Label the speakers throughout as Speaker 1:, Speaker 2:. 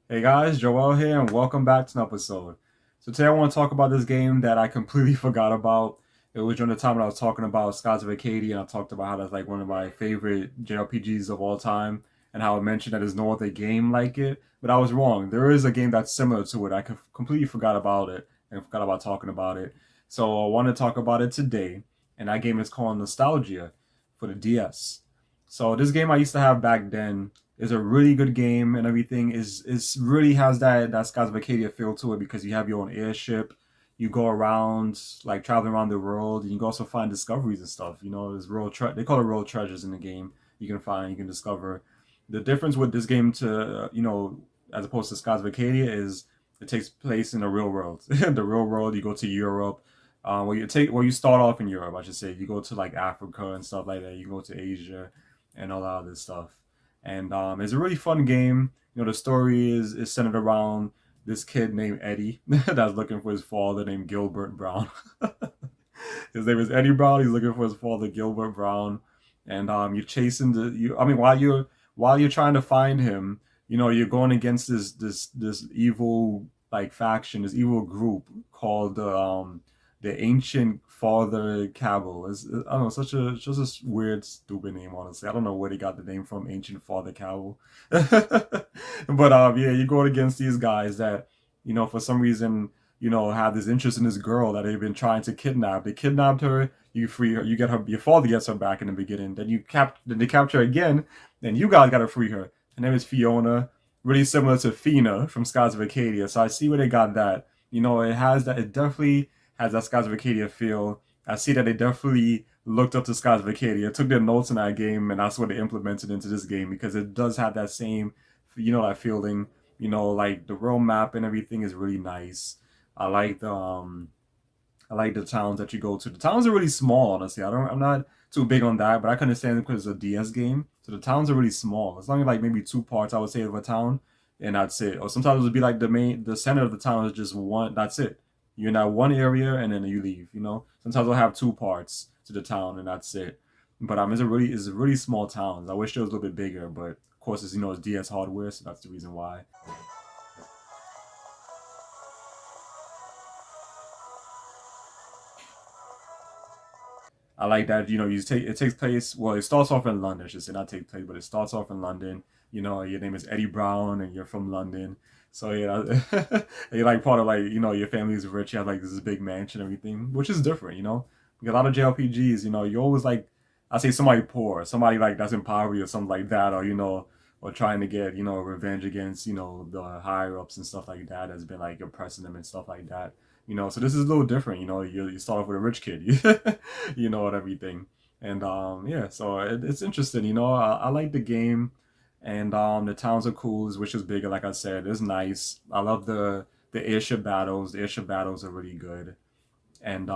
Speaker 1: Hey guys, Joel here, and welcome back to an episode. So today I want to talk about this game that I completely forgot about. It was during the time when I was talking about Skies of Arcadia, and I talked about how that's like one of my favorite JRPGs of all time, and how I mentioned that there's no other game like it. But I was wrong. There is a game that's similar to it. Completely forgot about it and forgot about talking about it. So I want to talk about it today, and that game is called Nostalgia for the DS. So this game I used to have back then is a really good game, and everything is really has that Skies of Arcadia feel to it because you have your own airship. You go around like traveling around the world, and you can also find discoveries and stuff. There's they call it world treasures in the game. You can discover. The difference with this game to as opposed to Skies of Arcadia is it takes place in the real world. The real world, you go to Europe. You start off in Europe, I should say. You go to like Africa and stuff like that. You go to Asia and all that other stuff. And it's a really fun game. The story is centered around this kid named Eddie that's looking for his father named Gilbert Brown. His name is Eddie Brown. He's looking for his father Gilbert Brown, and you're chasing the you. I mean, while you're trying to find him, you're going against this evil like faction, this evil group called the Ancient Father Cabal. I don't know, just a weird, stupid name. Honestly, I don't know where they got the name from, Ancient Father Cabal. But yeah, you're going against these guys that for some reason have this interest in this girl that they've been trying to kidnap. They kidnapped her. You free her. You get her. Your father gets her back in the beginning. Then they capture her again. Then you guys gotta free her. Her name is Fiona. Really similar to Fina from Skies of Arcadia. So I see where they got that. It has that. It definitely has that Skies of Arcadia feel. I see that they definitely looked up to Skies of Arcadia, took their notes in that game, and that's what they implemented into this game because it does have that same, that feeling. Like the world map and everything is really nice. I like the um I like the towns that you go to. The towns are really small, honestly. I'm not too big on that, but I can understand it because it's a DS game. So the towns are really small. It's only like maybe two parts I would say of a town, and that's it. Or sometimes it would be like the center of the town is just one. That's it. You're in that one area and then you leave. Sometimes we'll have two parts to the town and that's it. But it's a really small town. I wish it was a little bit bigger, but of course it's DS hardware, so that's the reason why. I like that. It takes place. Well, it starts off in London. I should say not take place, but it starts off in London. Your name is Eddie Brown, and you're from London. So yeah, and you're like part of like your family's rich. You have like this big mansion and everything, which is different. Because a lot of JRPGs, you always like I say somebody poor, somebody like that's in poverty or something like that, or trying to get revenge against the higher ups and stuff like that has been like oppressing them and stuff like that. So this is a little different. You start off with a rich kid, and everything. And yeah, so it's interesting. I like the game, and the towns are cool. Which is bigger, like I said, it's nice. I love the airship battles. The airship battles are really good, and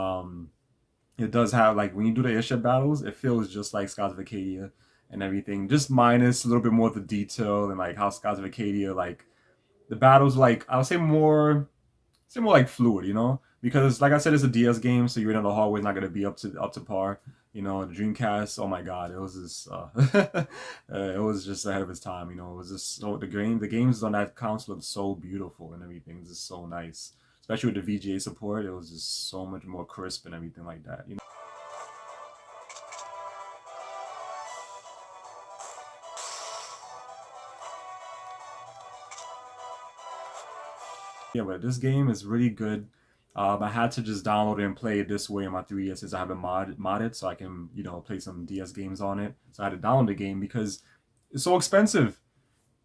Speaker 1: it does have like when you do the airship battles, it feels just like Skies of Acadia and everything, just minus a little bit more of the detail and like how Skies of Acadia like the battles like I would say more like fluid, because like I said, it's a DS game, so you're in the hallway, not gonna be up to par. The Dreamcast, oh my god, it was just it was just ahead of its time. It was just so the games on that console looked so beautiful and everything, just so nice. Especially with the VGA support, it was just so much more crisp and everything like that. Yeah, but this game is really good. I had to just download it and play it this way on my 3DS since I have it modded so I can, play some DS games on it. So I had to download the game because it's so expensive.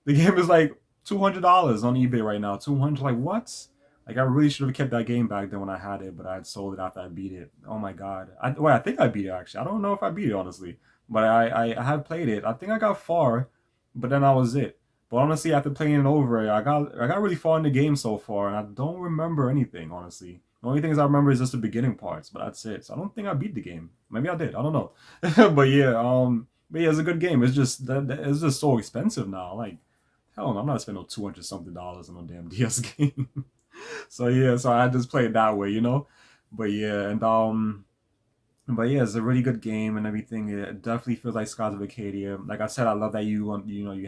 Speaker 1: The game is like $200 on eBay right now. 200, like what? Like I really should have kept that game back then when I had it, but I had sold it after I beat it. Oh my god! I think I beat it actually. I don't know if I beat it honestly, but I have played it. I think I got far, but then that was it. But honestly, after playing it over, I got really far in the game so far, and I don't remember anything honestly. The only things I remember is just the beginning parts, but that's it. So I don't think I beat the game. Maybe I did. I don't know. But yeah, it's a good game. It's just it's just so expensive now. Like hell no, I'm not spending $200 something on a damn DS game. So yeah, so I just play it that way. But yeah, but yeah, it's a really good game and everything. It definitely feels like Skies of Acadia. Like I said, I love that you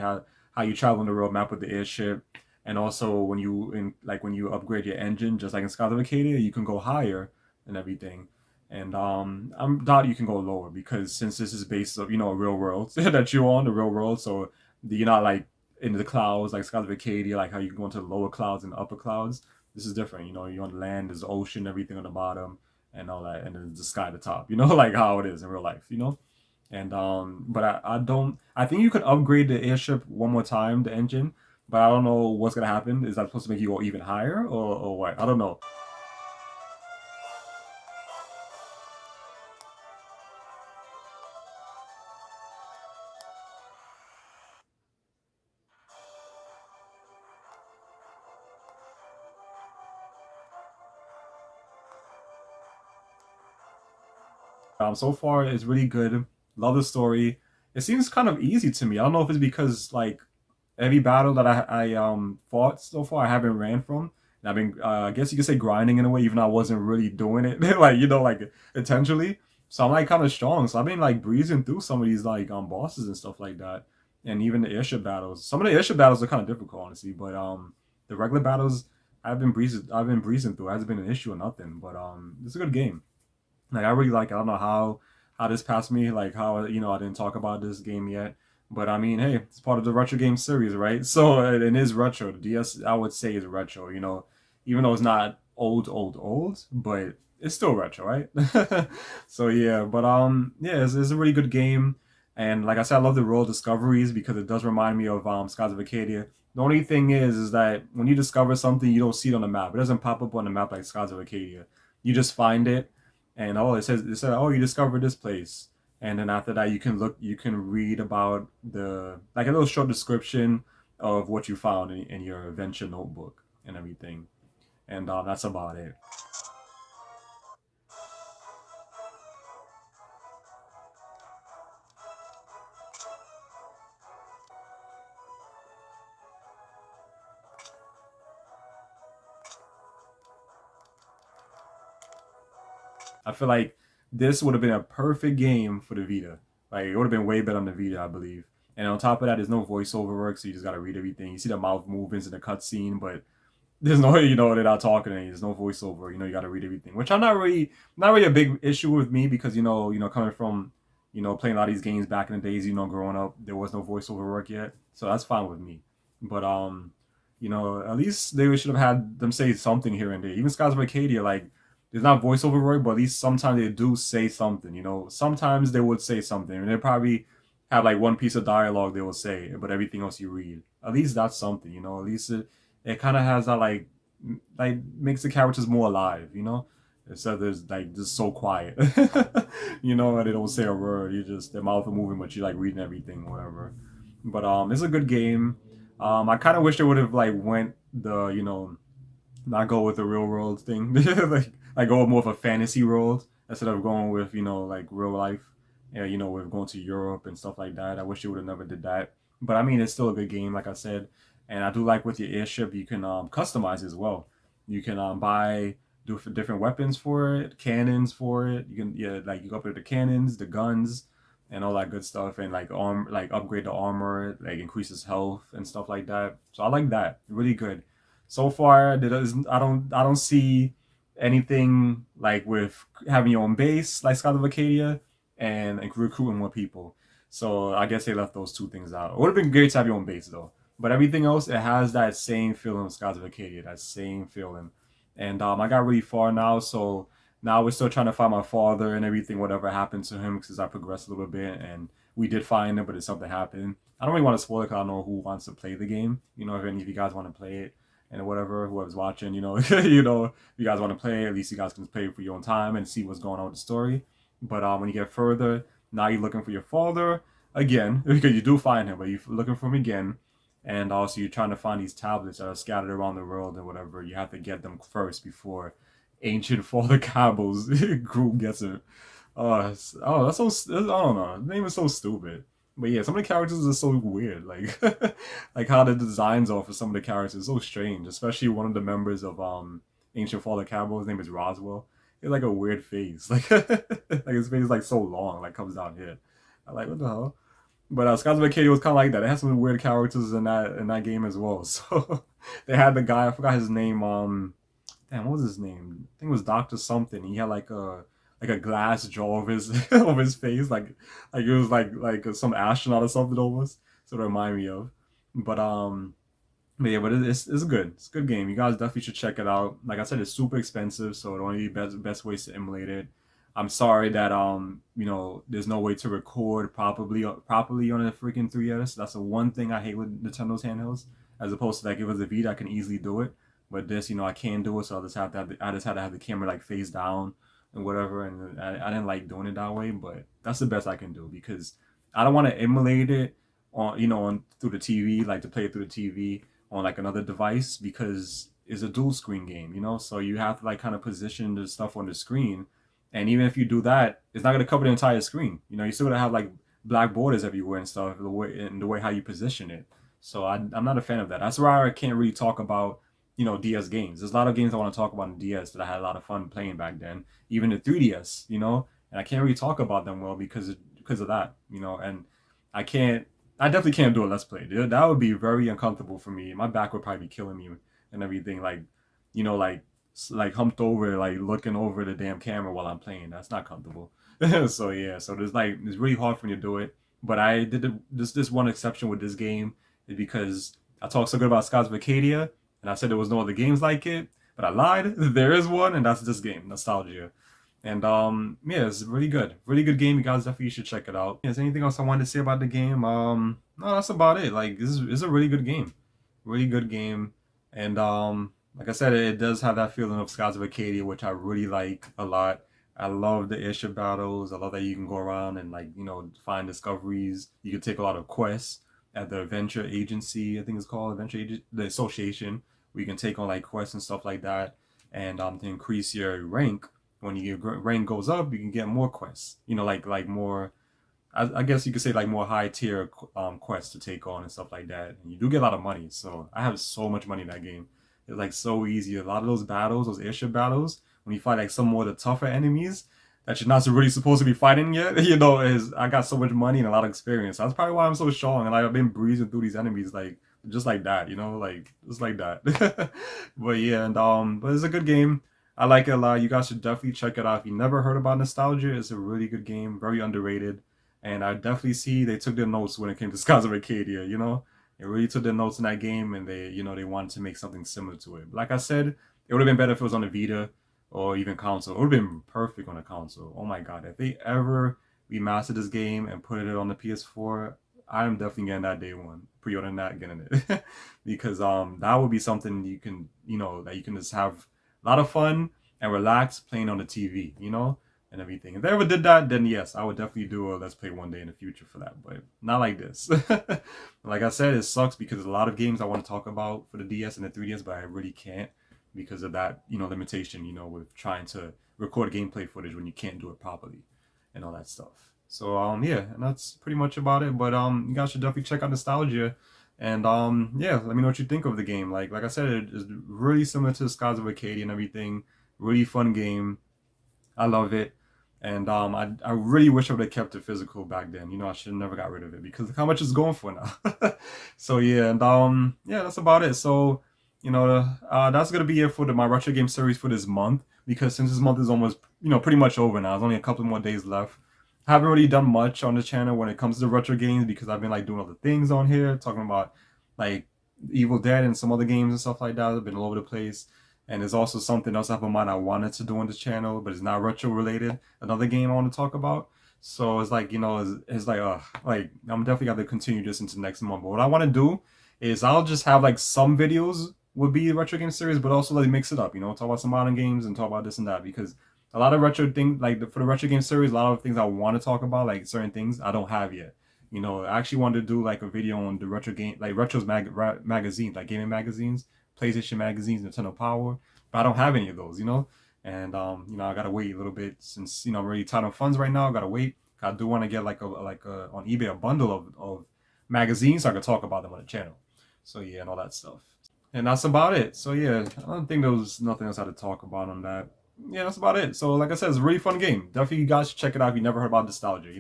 Speaker 1: have how you travel on the road map with the airship, And also when you when you upgrade your engine, just like in Skies of Arcadia, you can go higher and everything. And I'm doubt you can go lower because since this is based of a real world that you're on the real world, so you're not like in the clouds like Skies of Arcadia, like how you can go into the lower clouds and the upper clouds. This is different. You're on the land, there's the ocean, everything on the bottom, and all that, and then the sky at the top. Like how it is in real life. And but I don't. I think you could upgrade the airship one more time, the engine, but I don't know what's gonna happen. Is that supposed to make you go even higher or what? I don't know. So far it's really good. Love the story. It seems kind of easy to me. I don't know if it's because like every battle that I fought so far I haven't ran from. And I've been I guess you could say grinding in a way, even though I wasn't really doing it like like intentionally. So I'm like kind of strong. So I've been like breezing through some of these like bosses and stuff like that. And even the airship battles. Some of the airship battles are kind of difficult, honestly. But the regular battles I've been breezing through. It hasn't been an issue or nothing. But it's a good game. Like I really like it. I don't know how this passed me, like how I didn't talk about this game yet. But I mean, hey, it's part of the retro game series, right? So it is retro. The DS I would say is retro, even though it's not old, but it's still retro, right? So yeah, but yeah, it's a really good game. And like I said, I love the role discoveries because it does remind me of Skies of Arcadia. The only thing is that when you discover something, you don't see it on the map. It doesn't pop up on the map like Skies of Arcadia. You just find it, and it said, oh, you discovered this place, and then after that you can read about the like a little short description of what you found in your adventure notebook and everything, and that's about it. I feel like this would have been a perfect game for the Vita. Like it would have been way better on the Vita, I believe. And on top of that, there's no voiceover work, so you just gotta read everything. You see the mouth movements in the cutscene, but there's no, they're not talking to you. There's no voiceover. You got to read everything, which I'm not really a big issue with me because coming from, playing a lot of these games back in the days, growing up, there was no voiceover work yet, so that's fine with me. But at least they should have had them say something here and there. Even Skies of Arcadia, like, there's not voiceover work, but at least sometimes they do say something. Sometimes they would say something, and they probably have like one piece of dialogue they will say, but everything else you read. At least that's something. At least it kind of has that like makes the characters more alive, instead of there's like just so quiet, and they don't say a word. You just their mouth are moving, but you like reading everything, or whatever. But it's a good game. I kind of wish they would have like went the not go with the real world thing, like go more of a fantasy world instead of going with like real life. Yeah, with going to Europe and stuff like that. I wish they would have never did that. But I mean, it's still a good game, like I said. And I do like with your airship, you can customize as well. You can buy different weapons for it, cannons for it. You can like you go up with the cannons, the guns, and all that good stuff, and like like upgrade the armor, like increases health and stuff like that. So I like that, really good. So far, I don't see anything like with having your own base like Scott of Acadia and recruiting more people. So I guess they left those two things out. It would have been great to have your own base though. But everything else, it has that same feeling of Skies of Acadia, that same feeling. And I got really far now, so now we're still trying to find my father and everything, whatever happened to him, because I progressed a little bit, and we did find him, but it's something happened. I don't really want to spoil it because I don't know who wants to play the game. If any of you guys want to play it, and whatever, whoever's watching, if you guys want to play, at least you guys can play it for your own time and see what's going on with the story. But when you get further, now you're looking for your father again, because you do find him, but you're looking for him again, and also you're trying to find these tablets that are scattered around the world and whatever. You have to get them first before ancient father Cabo's group gets it. That's so I don't know. The name is so stupid. But yeah, some of the characters are so weird. Like like how the designs are for some of the characters are so strange. Especially one of the members of Ancient Father Cabo. His name is Roswell. He has like a weird face. Like like his face is like so long, like comes down here. I'm like, what the hell? But Skies of Arcadia was kind of like that. It had some weird characters in that game as well. So they had the guy, I forgot his name. Damn, what was his name? I think it was Doctor something. He had like a glass jaw of his of his face, like it was like some astronaut or something almost. So it reminded me of. But but yeah, but it's good. It's a good game. You guys definitely should check it out. Like I said, it's super expensive, so it only best ways to emulate it. I'm sorry that there's no way to record properly on a freaking 3DS. That's the one thing I hate with Nintendo's handhelds, as opposed to like if it was a Vita, I can easily do it. But this, I can't do it, so I just had to have the camera like face down and whatever, and I didn't like doing it that way. But that's the best I can do because I don't want to emulate it on through the TV, like to play it through the TV on like another device because it's a dual screen game, so you have to like kind of position the stuff on the screen, and even if you do that, it's not going to cover the entire screen. You're still going to have like black borders everywhere and stuff, the way how you position it. So I'm not a fan of that. That's why I can't really talk about DS games. There's a lot of games I want to talk about in DS that I had a lot of fun playing back then, even the 3DS, and I can't really talk about them well because of that, and I can't I definitely can't do a let's play. That would be very uncomfortable for me. My back would probably be killing me and everything. Like, like humped over, like looking over the damn camera while I'm playing. That's not comfortable. So yeah, so it's really hard for me to do it. But I did this one exception with this game is because I talked so good about Skies of Arcadia, and I said there was no other games like it, but I lied. There is one, and that's this game, Nostalgia. And yeah, it's really good. Really good game. You guys definitely should check it out. Is there anything else I wanted to say about the game? No, that's about it. Like this is a really good game. Really good game. And like I said, it does have that feeling of Skies of Arcadia, which I really like a lot. I love the airship battles. I love that you can go around and like, find discoveries. You can take a lot of quests at the Adventure Agency, I think it's called the Association, where you can take on like quests and stuff like that. And to increase your rank, when your rank goes up, you can get more quests. Like more. I guess you could say like more high tier quests to take on and stuff like that. And you do get a lot of money. So I have so much money in that game. It's like so easy. A lot of those battles, those airship battles, when you fight like some more of the tougher enemies that you're not really supposed to be fighting yet, is I got so much money and a lot of experience. That's probably why I'm so strong. And like I've been breezing through these enemies like just like that, like just like that. But yeah, and but it's a good game. I like it a lot. You guys should definitely check it out. If you never heard about Nostalgia, it's a really good game, very underrated. And I definitely see they took their notes when it came to Skies of Arcadia, They really took their notes in that game and they wanted to make something similar to it. But like I said, it would have been better if it was on the Vita or even console. It would have been perfect on a console. Oh my god, if they ever remastered this game and put it on the PS4, I'm definitely getting that day one. Pre-ordering that, getting it. Because that would be something you can, that you can just have a lot of fun and relax playing on the TV, and everything. If they ever did that, then yes, I would definitely do a let's play one day in the future for that, but not like this. Like I said, it sucks because there's a lot of games I want to talk about for the DS and the 3DS, but I really can't because of that, limitation, with trying to record gameplay footage when you can't do it properly and all that stuff. So yeah, and that's pretty much about it. But you guys should definitely check out Nostalgia. And yeah, let me know what you think of the game. Like I said, it is really similar to Skies of Arcadia and everything. Really fun game. I love it. And I really wish I would have kept it physical back then. I should have never got rid of it because look how much it's going for now. So yeah, and yeah, that's about it. So that's gonna be it for my retro game series for this month because since this month is almost pretty much over now, there's only a couple more days left. I haven't really done much on the channel when it comes to retro games because I've been like doing other things on here, talking about like Evil Dead and some other games and stuff like that. I've been all over the place. And there's also something else I have in mind I wanted to do on this channel, but it's not retro related. Another game I want to talk about. So it's like, it's like I'm definitely got to continue this into next month. But what I want to do is I'll just have like some videos would be retro game series, but also like mix it up, talk about some modern games and talk about this and that because a lot of retro things, like for the retro game series, a lot of things I want to talk about, like certain things I don't have yet. I actually wanted to do like a video on the retro game, like magazines, like gaming magazines, PlayStation magazines, Nintendo Power, but I don't have any of those, and I gotta wait a little bit since I'm really tight on funds right now. I gotta wait. I do want to get like a on eBay a bundle of magazines so I can talk about them on the channel. So yeah, and all that stuff. And that's about it. So yeah, I don't think there was nothing else I had to talk about on that. Yeah, that's about it. So like I said, it's a really fun game. Definitely you guys should check it out if you never heard about Nostalgia,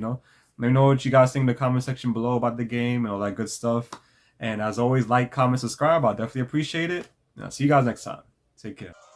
Speaker 1: Let me know what you guys think in the comment section below about the game and all that good stuff. And as always, like, comment, subscribe. I'll definitely appreciate it. And I'll see you guys next time. Take care.